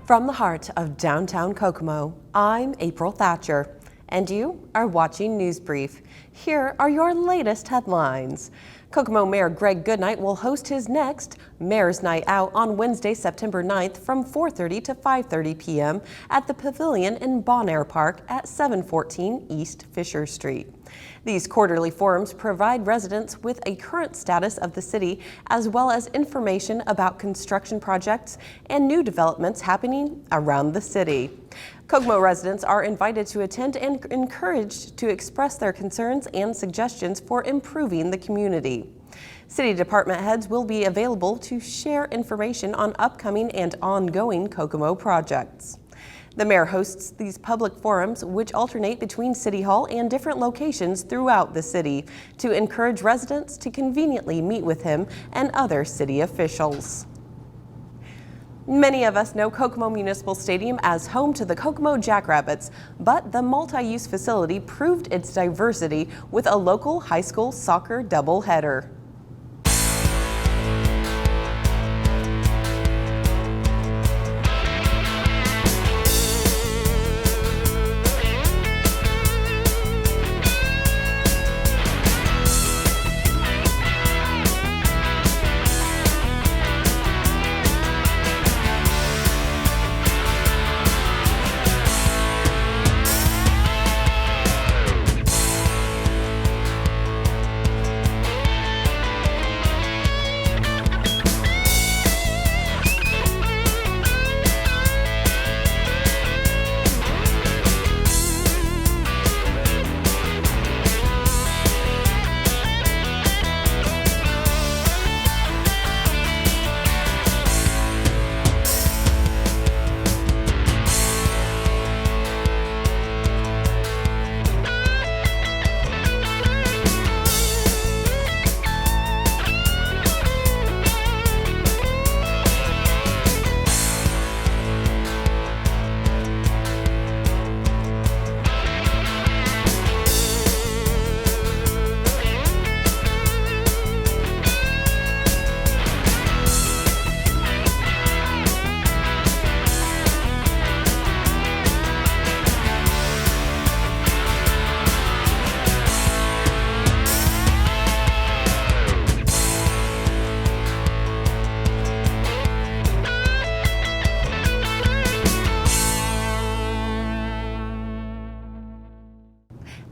From the heart of downtown Kokomo, I'm April Thatcher, and you are watching News Brief. Here are your latest headlines. Kokomo Mayor Greg Goodnight will host his next Mayor's Night Out on Wednesday, September 9th from 4:30 to 5:30 p.m. at the Pavilion in Bon Air Park at 714 East Fisher Street. These quarterly forums provide residents with a current status of the city, as well as information about construction projects and new developments happening around the city. Kokomo residents are invited to attend and encouraged to express their concerns and suggestions for improving the community. City department heads will be available to share information on upcoming and ongoing Kokomo projects. The mayor hosts these public forums, which alternate between City Hall and different locations throughout the city, to encourage residents to conveniently meet with him and other city officials. Many of us know Kokomo Municipal Stadium as home to the Kokomo Jackrabbits, but the multi-use facility proved its diversity with a local high school soccer doubleheader.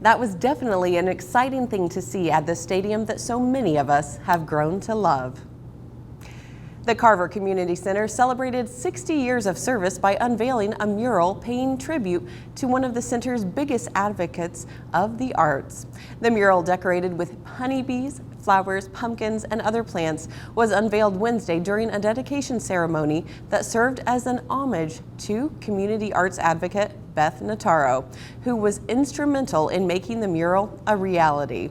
That was definitely an exciting thing to see at the stadium that so many of us have grown to love. The Carver Community Center celebrated 60 years of service by unveiling a mural paying tribute to one of the center's biggest advocates of the arts. The mural, decorated with honeybees, flowers, pumpkins, and other plants, was unveiled Wednesday during a dedication ceremony that served as an homage to community arts advocate Beth Notaro, who was instrumental in making the mural a reality.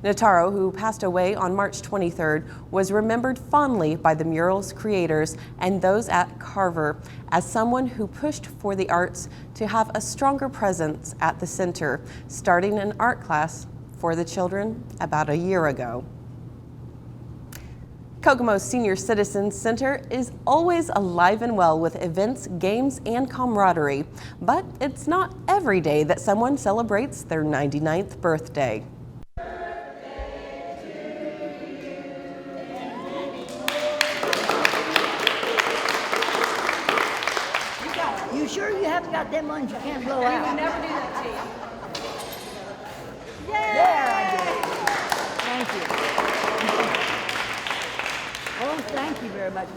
Notaro, who passed away on March 23rd, was remembered fondly by the mural's creators and those at Carver as someone who pushed for the arts to have a stronger presence at the center, starting an art class for the children about a year ago. Kokomo's Senior Citizens Center is always alive and well with events, games, and camaraderie, but it's not every day that someone celebrates their 99th birthday. You sure you haven't got them ones you can't blow out? We would never do that to you. Yay! There I did. Thank you. Oh, thank you very much.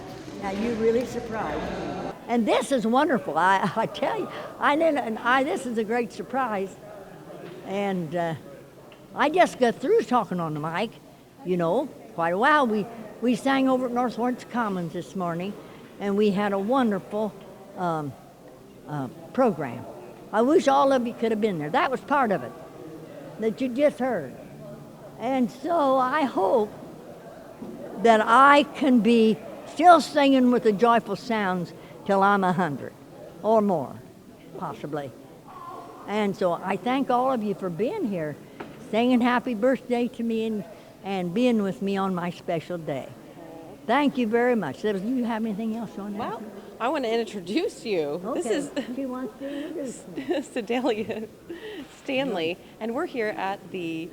Now you really surprised me. And this is wonderful. I tell you, this is a great surprise. And I just got through talking on the mic, quite a while. We sang over at North Lawrence Commons this morning, and we had a wonderful program. I wish all of you could have been there. That was part of it that you just heard. And so I hope that I can be still singing with the joyful sounds till I'm 100 or more, possibly. And so I thank all of you for being here, singing happy birthday to me and being with me on my special day. Thank you very much. Do you have anything else on that? Well, I want to introduce you. Okay. This is She wants to introduce me. Sedalia Stanley, and we're here at the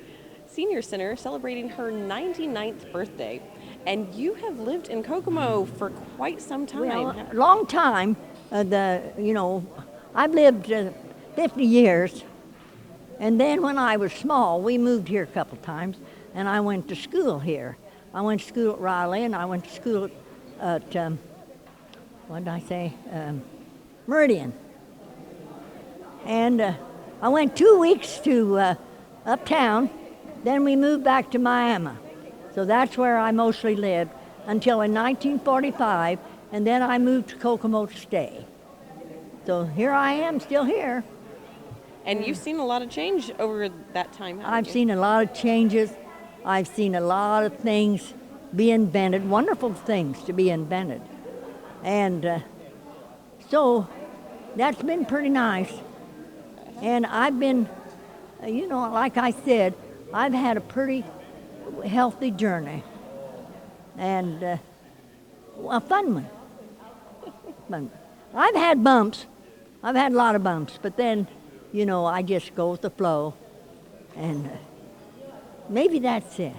Senior Center celebrating her 99th birthday. And you have lived in Kokomo for quite some time. Well, a long time. I've lived 50 years. And then when I was small, we moved here a couple times, and I went to school here. I went to school at Riley, and I went to school at Meridian. And I went 2 weeks to uptown, then we moved back to Miami. So that's where I mostly lived until in 1945, and then I moved to Kokomo to stay. So here I am, still here. And you've seen a lot of change over that time, haven't I've you? seen a lot of changes. I've seen a lot of things be invented, wonderful things to be invented. And so that's been pretty nice. And I've been, like I said, I've had a pretty healthy journey. And a fun one. I've had bumps. I've had a lot of bumps, but then, I just go with the flow. And maybe that's it.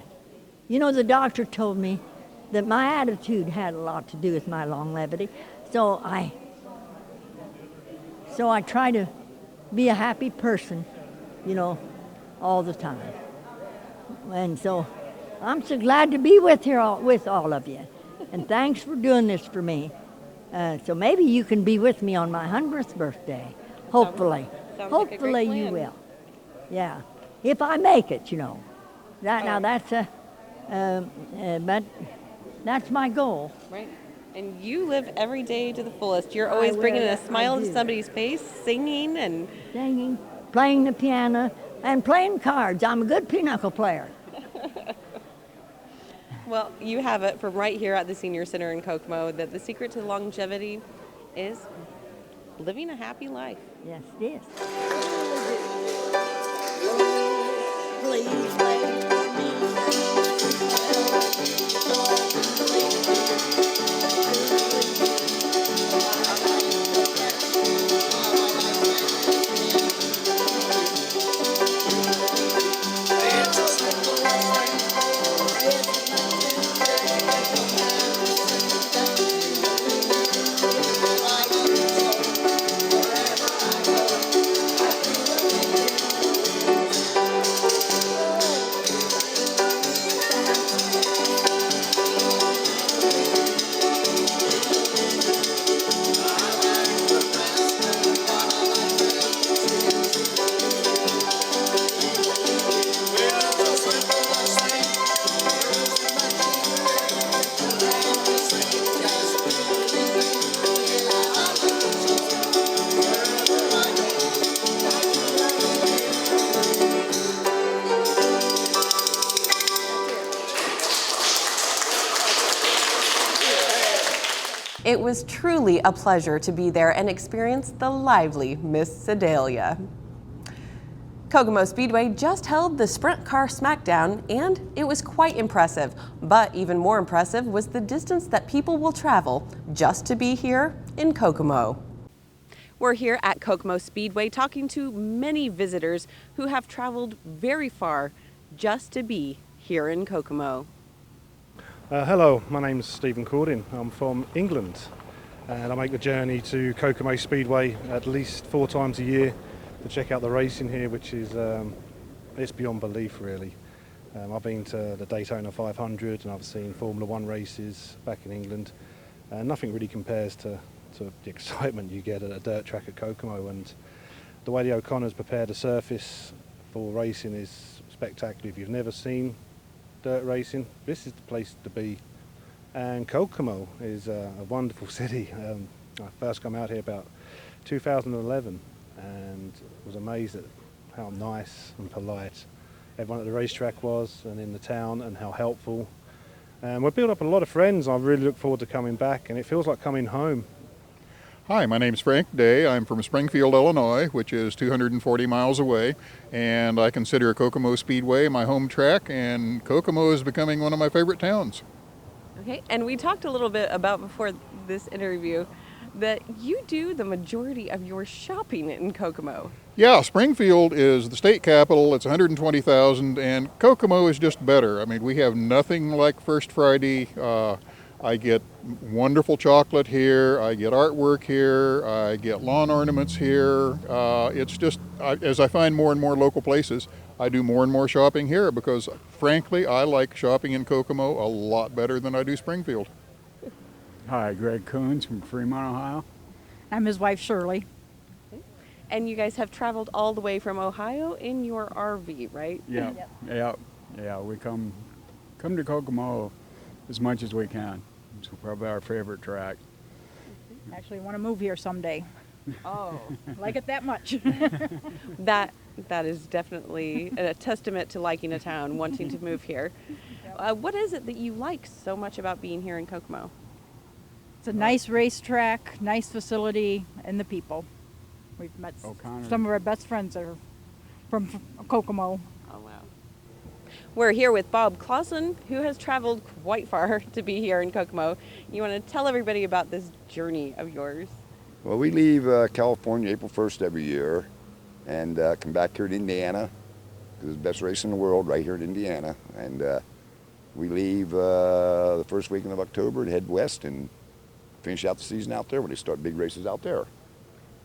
The doctor told me that my attitude had a lot to do with my longevity. So I try to be a happy person, all the time. And so I'm so glad to be with all of you. And thanks for doing this for me. So maybe you can be with me on my 100th birthday. Hopefully. Sounds like a Hopefully great you plan. will. Yeah. If I make it, but that's my goal. Right. And you live every day to the fullest. You're always bringing a smile to somebody's face, singing and... Singing, playing the piano, and playing cards. I'm a good pinochle player. Well, you have it from right here at the Senior Center in Kokomo that the secret to longevity is living a happy life. Yes, it is. It was truly a pleasure to be there and experience the lively Miss Sedalia. Kokomo Speedway just held the Sprint Car Smackdown, and it was quite impressive. But even more impressive was the distance that people will travel just to be here in Kokomo. We're here at Kokomo Speedway talking to many visitors who have traveled very far just to be here in Kokomo. Hello, my name's Stephen Cordin. I'm from England, and I make the journey to Kokomo Speedway at least 4 times a year to check out the racing here, which is it's beyond belief, really. I've been to the Daytona 500 and I've seen Formula One races back in England, and nothing really compares to the excitement you get at a dirt track at Kokomo. And the way the O'Connors prepare the surface for racing is spectacular. If you've never seen dirt racing, this is the place to be. And Kokomo is a wonderful city. I first came out here about 2011 and was amazed at how nice and polite everyone at the racetrack was and in the town, and how helpful. And we've built up a lot of friends. I really look forward to coming back, and it feels like coming home. Hi, my name's Frank Day. I'm from Springfield, Illinois, which is 240 miles away, and I consider Kokomo Speedway my home track, and Kokomo is becoming one of my favorite towns. Okay, and we talked a little bit about before this interview that you do the majority of your shopping in Kokomo. Yeah, Springfield is the state capital. It's 120,000, and Kokomo is just better. I mean, we have nothing like First Friday. I get wonderful chocolate here. I get artwork here. I get lawn ornaments here. It's just, as I find more and more local places, I do more and more shopping here because, frankly, I like shopping in Kokomo a lot better than I do Springfield. Hi, Greg Coons from Fremont, Ohio. I'm his wife, Shirley. And you guys have traveled all the way from Ohio in your RV, right? Yeah, yeah. We come to Kokomo as much as we can. It's probably our favorite track. Actually, want to move here someday. Oh, Like it that much. that is definitely a testament to liking a town, wanting to move here. What is it that you like so much about being here in Kokomo? It's a nice racetrack, nice facility, and the people. We've met O'Connor. some of our best friends are from Kokomo. Oh, wow. We're here with Bob Clausen, who has traveled quite far to be here in Kokomo. You want to tell everybody about this journey of yours? Well, we leave California April 1st every year and come back here to Indiana. This is the best race in the world right here in Indiana. And we leave the first weekend of October and head west and finish out the season out there when they start big races out there.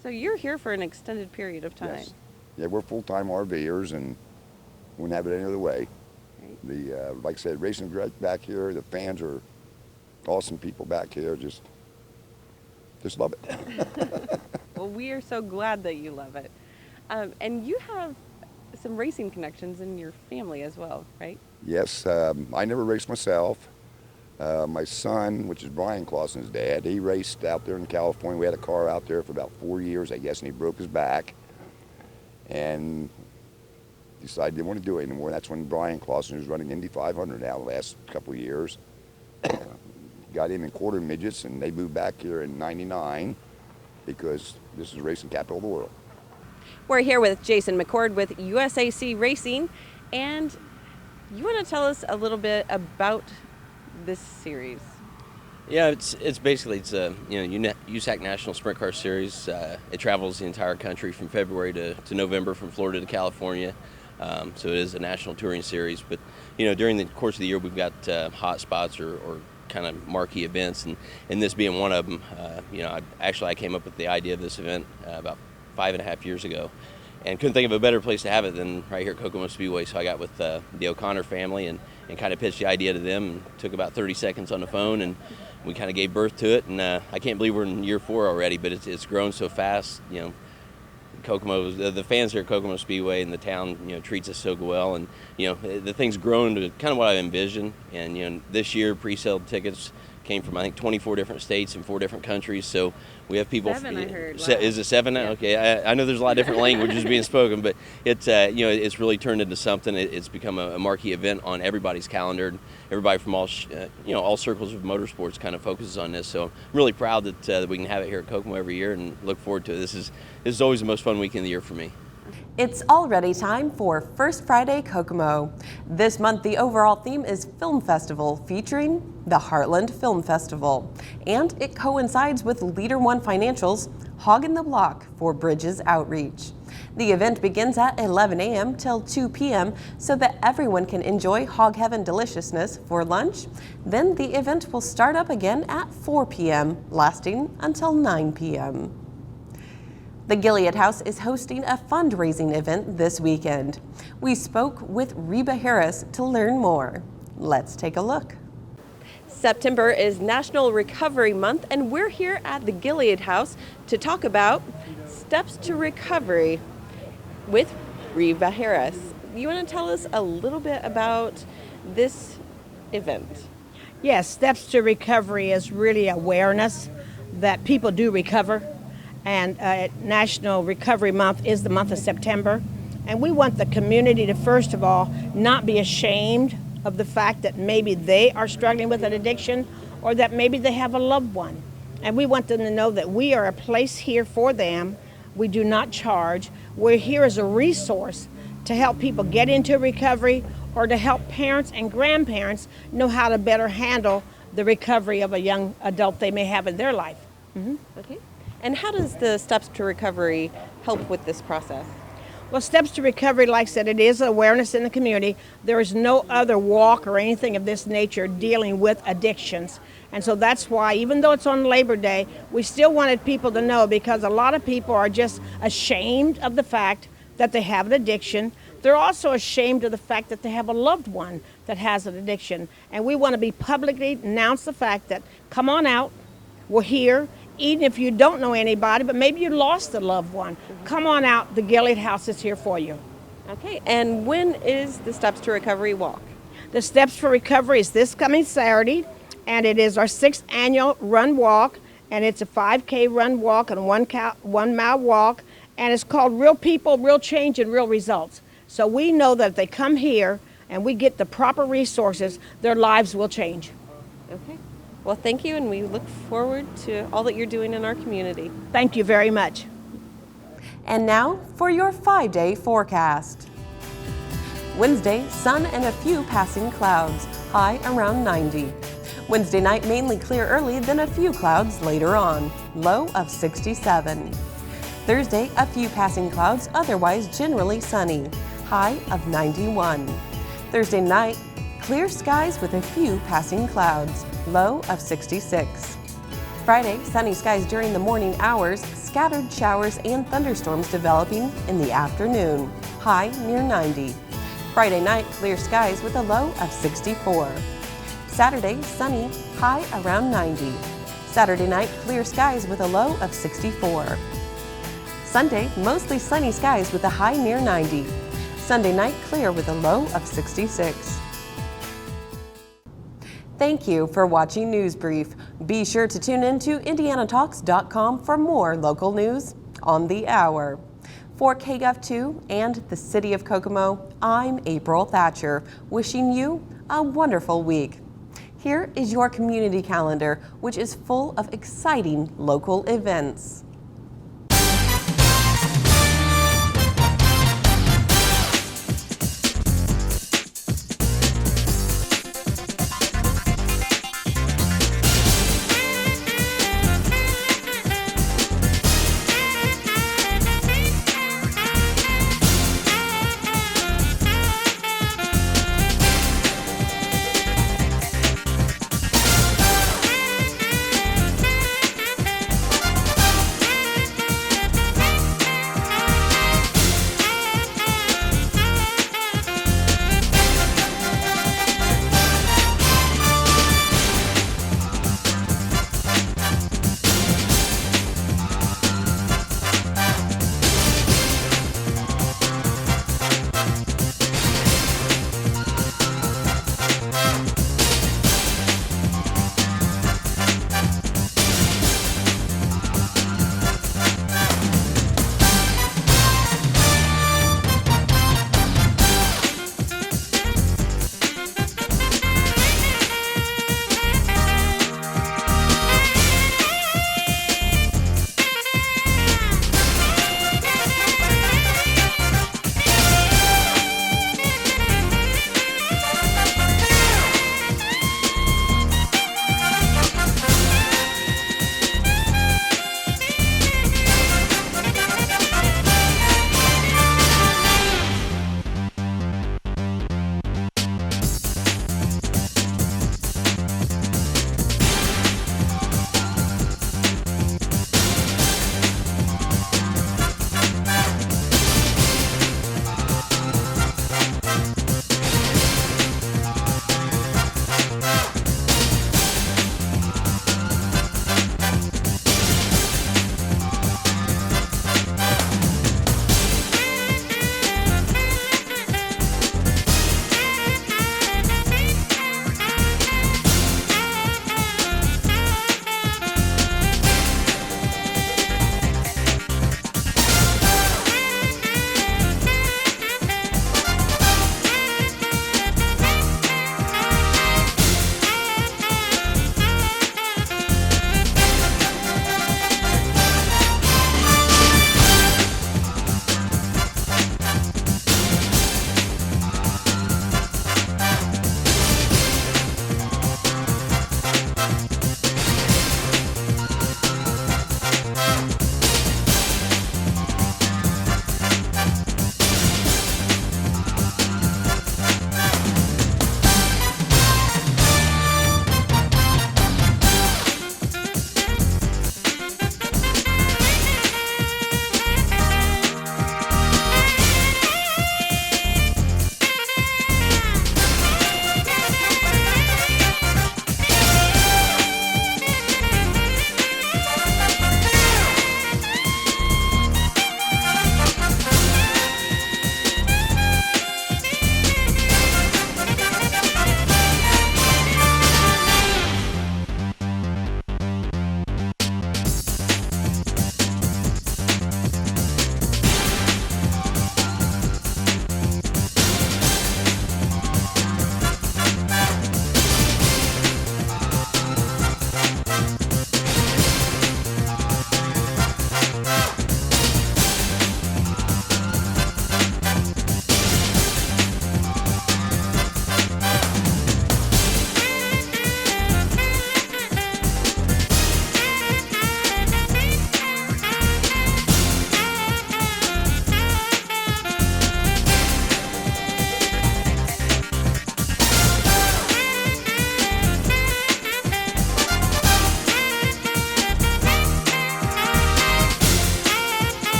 So you're here for an extended period of time. Yes. Yeah, we're full-time RVers and wouldn't have it any other way. Right. The like I said, racing great back here. The fans are awesome people back here. Just love it. Well, we are so glad that you love it. And you have some racing connections in your family as well, right? Yes, I never raced myself. My son, which is Brian Clausen's dad, he raced out there in California. We had a car out there for about 4 years, I guess, and he broke his back and decided he didn't want to do it anymore. That's when Brian Clausen was running Indy 500 now the last couple of years. Got him in quarter midgets, and they moved back here in '99 because this is the racing capital of the world. We're here with Jason McCord with USAC Racing, and you want to tell us a little bit about this series? Yeah, it's a USAC National Sprint Car Series. It travels the entire country from February to November, from Florida to California. So it is a national touring series. But during the course of the year, we've got hot spots or kind of marquee events, and this being one of them. I came up with the idea of this event about 5.5 years ago, and couldn't think of a better place to have it than right here at Kokomo Speedway. So I got with the O'Connor family and kind of pitched the idea to them, and took about 30 seconds on the phone, and we kind of gave birth to it. And I can't believe we're in year 4 already, but it's grown so fast. Kokomo, the fans here at Kokomo Speedway and the town, treats us so well, and the thing's grown to kind of what I envisioned. And this year, pre-sale tickets came from, I think, 24 different states and 4 different countries. So we have people. 7, I heard. Wow. Is it 7 now? Yeah. Okay, I know there's a lot of different languages being spoken, but it's really turned into something. It's become a marquee event on everybody's calendar. Everybody from all circles of motorsports kind of focuses on this. So I'm really proud that we can have it here at Kokomo every year, and look forward to it. This is always the most fun weekend of the year for me. It's already time for First Friday Kokomo. This month, the overall theme is Film Festival, featuring the Heartland Film Festival. And it coincides with Leader One Financial's Hoggin' the Block for Bridges Outreach. The event begins at 11 a.m. till 2 p.m. so that everyone can enjoy Hog Heaven deliciousness for lunch. Then the event will start up again at 4 p.m., lasting until 9 p.m. The Gilead House is hosting a fundraising event this weekend. We spoke with Reba Harris to learn more. Let's take a look. September is National Recovery Month, and we're here at the Gilead House to talk about steps to recovery with Reba Harris. You want to tell us a little bit about this event? Yes, Steps to Recovery is really awareness that people do recover. And National Recovery Month is the month of September. And we want the community to, first of all, not be ashamed of the fact that maybe they are struggling with an addiction, or that maybe they have a loved one. And we want them to know that we are a place here for them. We do not charge. We're here as a resource to help people get into recovery, or to help parents and grandparents know how to better handle the recovery of a young adult they may have in their life. Okay. And how does the Steps to Recovery help with this process? Well, Steps to Recovery, like I said, it is awareness in the community. There is no other walk or anything of this nature dealing with addictions. And so that's why, even though it's on Labor Day, we still wanted people to know, because a lot of people are just ashamed of the fact that they have an addiction. They're also ashamed of the fact that they have a loved one that has an addiction. And we want to be publicly announce the fact that, come on out, we're here. Even if you don't know anybody, but maybe you lost a loved one, come on out. The Gilead House is here for you. Okay. And when is the Steps to Recovery walk? The Steps for Recovery is this coming Saturday, and it is our 6th annual run walk, and it's a 5K run walk and 1 mile walk, and it's called Real People, Real Change, and Real Results. So we know that if they come here and we get the proper resources, their lives will change. Okay. Well, thank you, and we look forward to all that you're doing in our community. Thank you very much. And now for your 5-day forecast. Wednesday, sun and a few passing clouds, high around 90. Wednesday night, mainly clear early, then a few clouds later on, low of 67. Thursday, a few passing clouds, otherwise generally sunny, high of 91. Thursday night, clear skies with a few passing clouds, low of 66. Friday, sunny skies during the morning hours, scattered showers and thunderstorms developing in the afternoon, high near 90. Friday night, clear skies with a low of 64. Saturday, sunny, high around 90. Saturday night, clear skies with a low of 64. Sunday, mostly sunny skies with a high near 90. Sunday night, clear with a low of 66. Thank you for watching News Brief. Be sure to tune in to indianatalks.com for more local news on the hour. For KGOV2 and the City of Kokomo, I'm April Thatcher, wishing you a wonderful week. Here is your community calendar, which is full of exciting local events.